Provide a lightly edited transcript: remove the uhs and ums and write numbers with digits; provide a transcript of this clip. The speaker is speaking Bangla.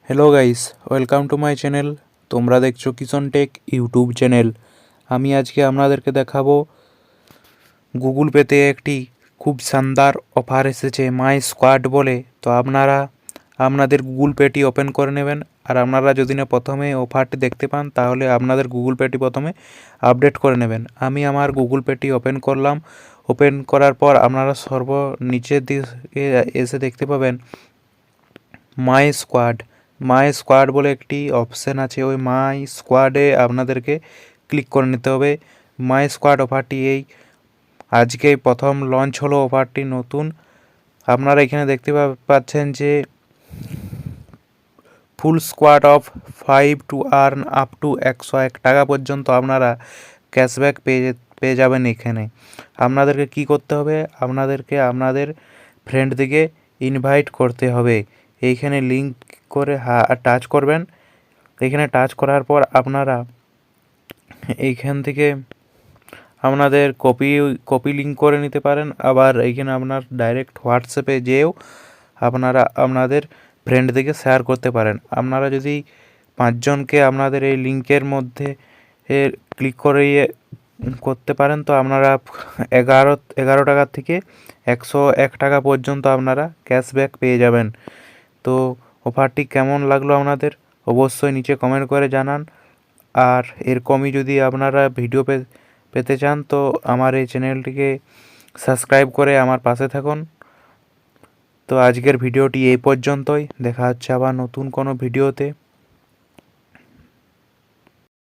Hello guys, welcome to my channel. তোমরা দেখছো কিষণ টেক ইউটিউব চ্যানেল। আমি আজকে আপনাদেরকে দেখাবো গুগল পেতে একটি খুব শানদার অফার এসেছে মাই স্কোয়াড বলে। তো আপনারা আপনাদের গুগল পেটি ওপেন করে নেবেন। আর আপনারা যদি না প্রথমে অফারটি দেখতে পান তাহলে আপনাদের গুগল পেটি প্রথমে আপডেট করে নেবেন। আমি আমার গুগল পেটি ওপেন করলাম। ওপেন করার পর আপনারা নিচের দিকে এসে দেখতে পাবেন মাই স্কোয়াড। মাই স্কোয়াড বলে একটি অপশান আছে, ওই মাই স্কোয়াডে আপনাদেরকে ক্লিক করে নিতে হবে। মাই স্কোয়াড অফারটি আজকেই প্রথম লঞ্চ হলো অফারটি নতুন। আপনারা এখানে দেখতে পাচ্ছেন যে ফুল squad of 5 to earn up to 101 টাকা পর্যন্ত আপনারা ক্যাশব্যাক পেয়ে যাবেন। এখানে আপনাদেরকে কি করতে হবে, আপনাদেরকে আপনাদের ফ্রেন্ডদিকে ইনভাইট করতে হবে। এইখানে লিঙ্ক করে টাচ করবেন। এখানে টাচ করার পর আপনারা এইখান থেকে আপনাদের কপি লিঙ্ক করে নিতে পারেন। আবার এইখানে আপনার ডাইরেক্ট হোয়াটসঅ্যাপে যেয়েও আপনারা আপনাদের ফ্রেন্ডদিকে শেয়ার করতে পারেন। আপনারা যদি 5 জনকে আপনাদের এই লিঙ্কের মধ্যে ক্লিক করে করতে পারেন তো আপনারা 11 টাকা থেকে 101 টাকা পর্যন্ত আপনারা ক্যাশব্যাক পেয়ে যাবেন। তো অফারটি কেমন লাগলো আপনাদের অবশ্যই নিচে কমেন্ট করে জানান। আর এরকমই যদি আপনারা ভিডিও পেতে চান তো আমার এই চ্যানেলটিকে সাবস্ক্রাইব করে আমার পাশে থাকুন। তো আজকের ভিডিওটি এই পর্যন্তই, দেখা হচ্ছে আবার নতুন কোনো ভিডিওতে।